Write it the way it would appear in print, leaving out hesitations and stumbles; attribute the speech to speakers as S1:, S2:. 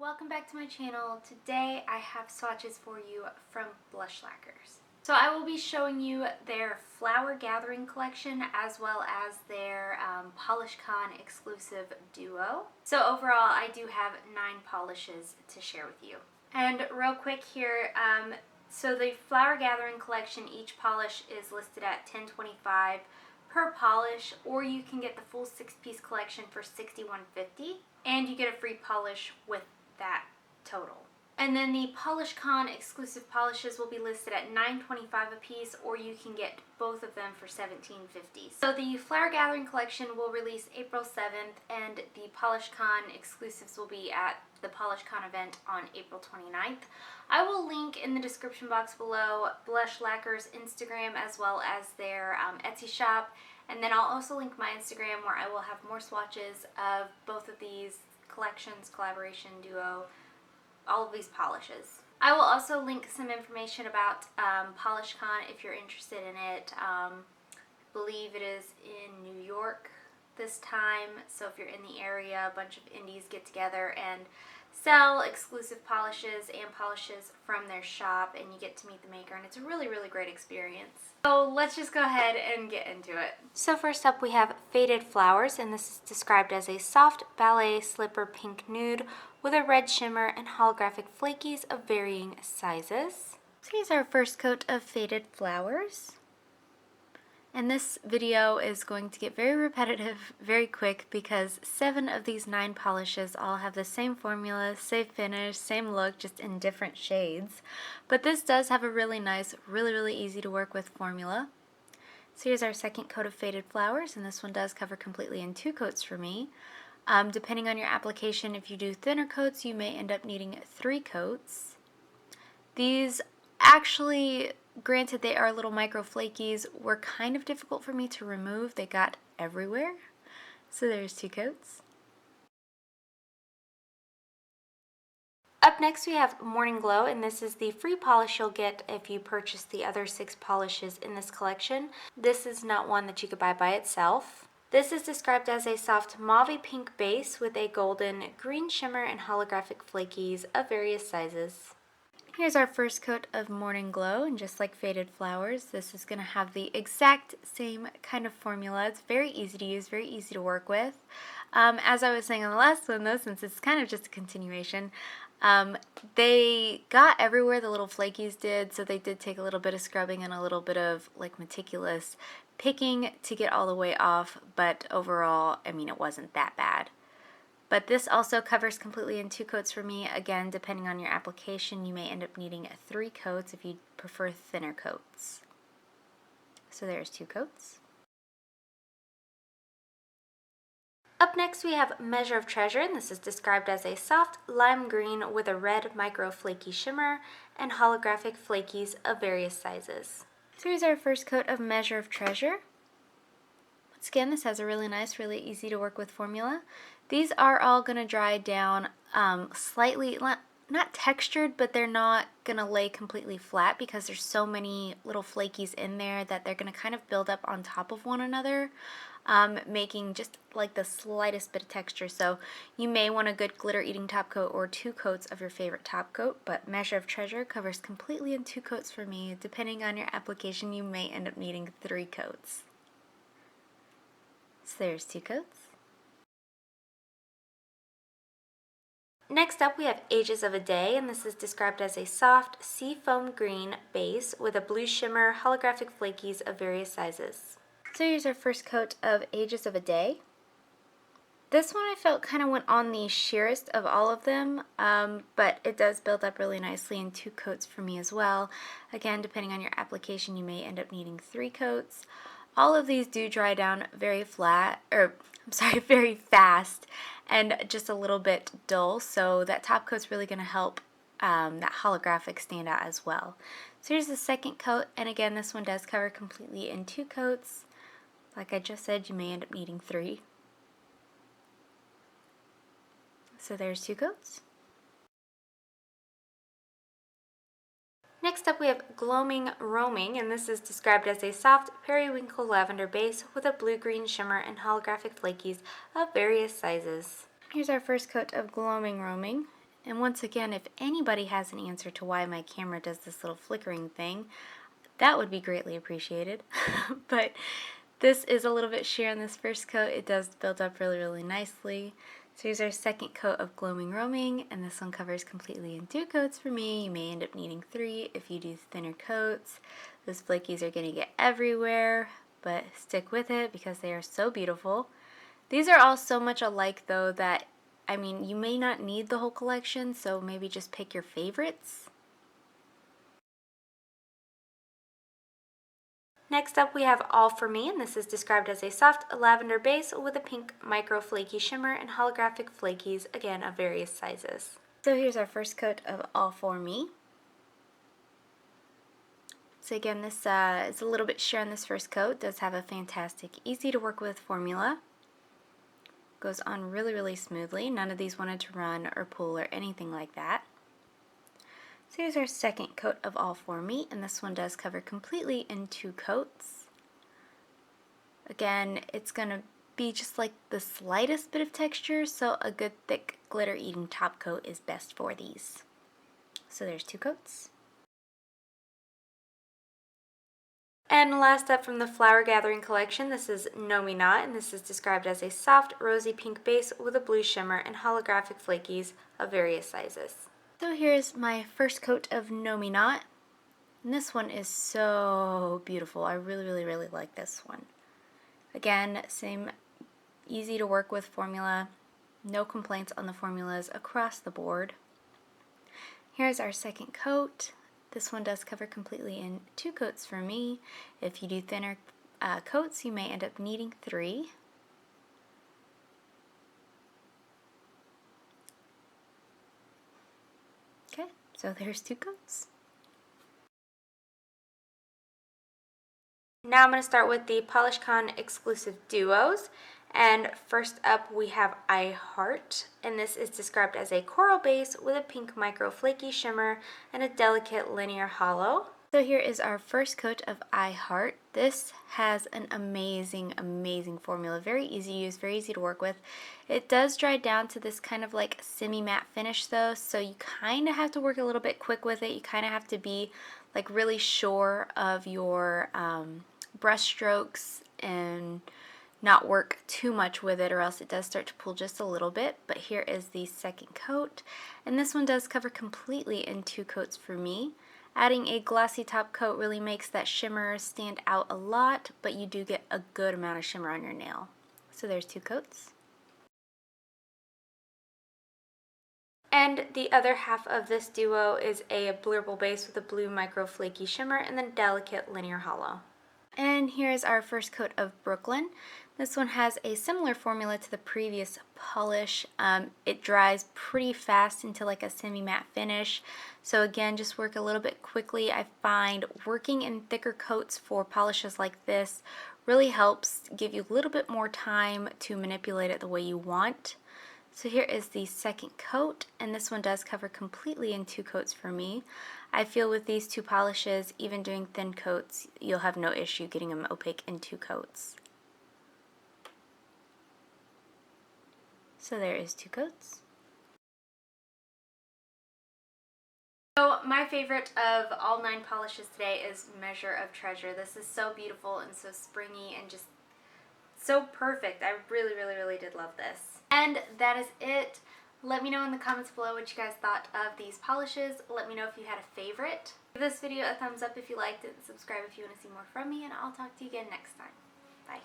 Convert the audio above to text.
S1: Welcome back to my channel. Today I have swatches for you from Blush Lacquers. So I will be showing you their Flower Gathering collection as well as their PolishCon exclusive duo. So overall I do have 9 polishes to share with you. And real quick here, so the Flower Gathering collection, each polish is listed at $10.25 per polish, or you can get the full 6-piece collection for $61.50, and you get a free polish with that total. And then the PolishCon exclusive polishes will be listed at $9.25 a piece, or you can get both of them for $17.50. So the Flower Gathering collection will release April 7th, and the PolishCon exclusives will be at the PolishCon event on April 29th. I will link in the description box below Blush Lacquers Instagram as well as their Etsy shop, and then I'll also link my Instagram where I will have more swatches of both of these collections, collaboration, duo, all of these polishes. I will also link some information about PolishCon if you're interested in it. I believe it is in New York this time, so if you're in the area, a bunch of indies get together and sell exclusive polishes and polishes from their shop, and you get to meet the maker, and it's a really, really great experience. So let's just go ahead and get into it. So first up we have Faded Flowers, and this is described as a soft ballet slipper pink nude with a red shimmer and holographic flakies of varying sizes. So here's our first coat of Faded Flowers. And this video is going to get very repetitive very quick because 7 of these 9 polishes all have the same formula, same finish, same look, just in different shades. But this does have a really nice, really easy to work with formula. So here's our second coat of Faded Flowers, and this one does cover completely in 2 coats for me. Depending on your application, if you do thinner coats, you may end up needing 3 coats. These actually, granted they are little micro flakies, were kind of difficult for me to remove. They got everywhere. So there's 2 coats. Up next we have Morning Glow, and this is the free polish you'll get if you purchase the other 6 polishes in this collection. This is not one that you could buy by itself. This is described as a soft mauve pink base with a golden green shimmer and holographic flakies of various sizes. Here's our first coat of Morning Glow, and just like Faded Flowers, this is going to have the exact same kind of formula. It's very easy to use, very easy to work with. As I was saying on the last one though, since it's kind of just a continuation, they got everywhere, the little flakies did, so they did take a little bit of scrubbing and a little bit of like meticulous picking to get all the way off, but overall, I mean, it wasn't that bad. But this also covers completely in 2 coats for me. Again, depending on your application, you may end up needing 3 coats if you prefer thinner coats. So there's 2 coats. Up next we have Measure of Treasure, and this is described as a soft lime green with a red micro flaky shimmer and holographic flakies of various sizes. So here's our first coat of Measure of Treasure. Once again, this has a really nice, really easy to work with formula. These are all going to dry down slightly, not textured, but they're not going to lay completely flat because there's so many little flakies in there that they're going to kind of build up on top of one another, making just like the slightest bit of texture. So you may want a good glitter eating top coat or 2 coats of your favorite top coat, but Measure of Treasure covers completely in 2 coats for me. Depending on your application, you may end up needing 3 coats. So there's 2 coats. Next up we have Ages of a Day, and this is described as a soft seafoam green base with a blue shimmer, holographic flakies of various sizes. So here's our first coat of Ages of a Day. This one I felt kind of went on the sheerest of all of them, but it does build up really nicely in 2 coats for me as well. Again, depending on your application, you may end up needing 3 coats. All of these do dry down very very fast and just a little bit dull, so that top coat's really going to help that holographic stand out as well. So here's the second coat, and again, this one does cover completely in 2 coats. Like I just said, you may end up needing 3. So there's 2 coats. Next up we have Gloaming Roaming, and this is described as a soft periwinkle lavender base with a blue-green shimmer and holographic flakies of various sizes. Here's our first coat of Gloaming Roaming, And once again, if anybody has an answer to why my camera does this little flickering thing, that would be greatly appreciated. But this is a little bit sheer on this first coat. It does build up really, really nicely. So here's our second coat of Gloaming Roaming, and this one covers completely in 2 coats for me. You may end up needing 3 if you do thinner coats. Those flakies are going to get everywhere, but stick with it because they are so beautiful. These are all so much alike though that, I mean, you may not need the whole collection, so maybe just pick your favorites. Next up we have All For Me, and this is described as a soft lavender base with a pink micro flaky shimmer and holographic flakies, again of various sizes. So here's our first coat of All For Me. So again, this is a little bit sheer on this first coat. It does have a fantastic, easy to work with formula. Goes on really, really smoothly. None of these wanted to run or pull or anything like that. So here's our second coat of All For Me, and this one does cover completely in 2 coats. Again, it's going to be just like the slightest bit of texture, so a good thick glitter eating top coat is best for these. So there's 2 coats. And last up from the Flower Gathering collection, this is No Me Not, and this is described as a soft rosy pink base with a blue shimmer and holographic flakies of various sizes. So here's my first coat of No Me Not, and this one is so beautiful. I really, really, really like this one. Again, same easy to work with formula, no complaints on the formulas across the board. Here's our second coat. This one does cover completely in 2 coats for me. If you do thinner coats, you may end up needing 3. Okay, so there's 2 coats. Now I'm going to start with the PolishCon exclusive duos. And first up we have I Heart, and this is described as a coral base with a pink micro flaky shimmer and a delicate linear hollow. So here is our first coat of I Heart. This has an amazing, amazing formula. Very easy to use, very easy to work with. It does dry down to this kind of like semi-matte finish though, so you kind of have to work a little bit quick with it. You kind of have to be like really sure of your brush strokes and not work too much with it, or else it does start to pull just a little bit. But here is the second coat, and this one does cover completely in 2 coats for me. Adding a glossy top coat really makes that shimmer stand out a lot, but you do get a good amount of shimmer on your nail. So there's 2 coats. And the other half of this duo is a blurble base with a blue micro flaky shimmer and then delicate linear hollow. And here's our first coat of Brooklyn. This one has a similar formula to the previous polish. It dries pretty fast into like a semi-matte finish. So again, just work a little bit quickly. I find working in thicker coats for polishes like this really helps give you a little bit more time to manipulate it the way you want. So here is the second coat, and this one does cover completely in 2 coats for me. I feel with these 2 polishes, even doing thin coats, you'll have no issue getting them opaque in 2 coats. So there is 2 coats. So my favorite of all 9 polishes today is Measure of Treasure. This is so beautiful and so springy and just so perfect. I really, really, really did love this. And that is it. Let me know in the comments below what you guys thought of these polishes. Let me know if you had a favorite. Give this video a thumbs up if you liked it, and subscribe if you want to see more from me, and I'll talk to you again next time. Bye.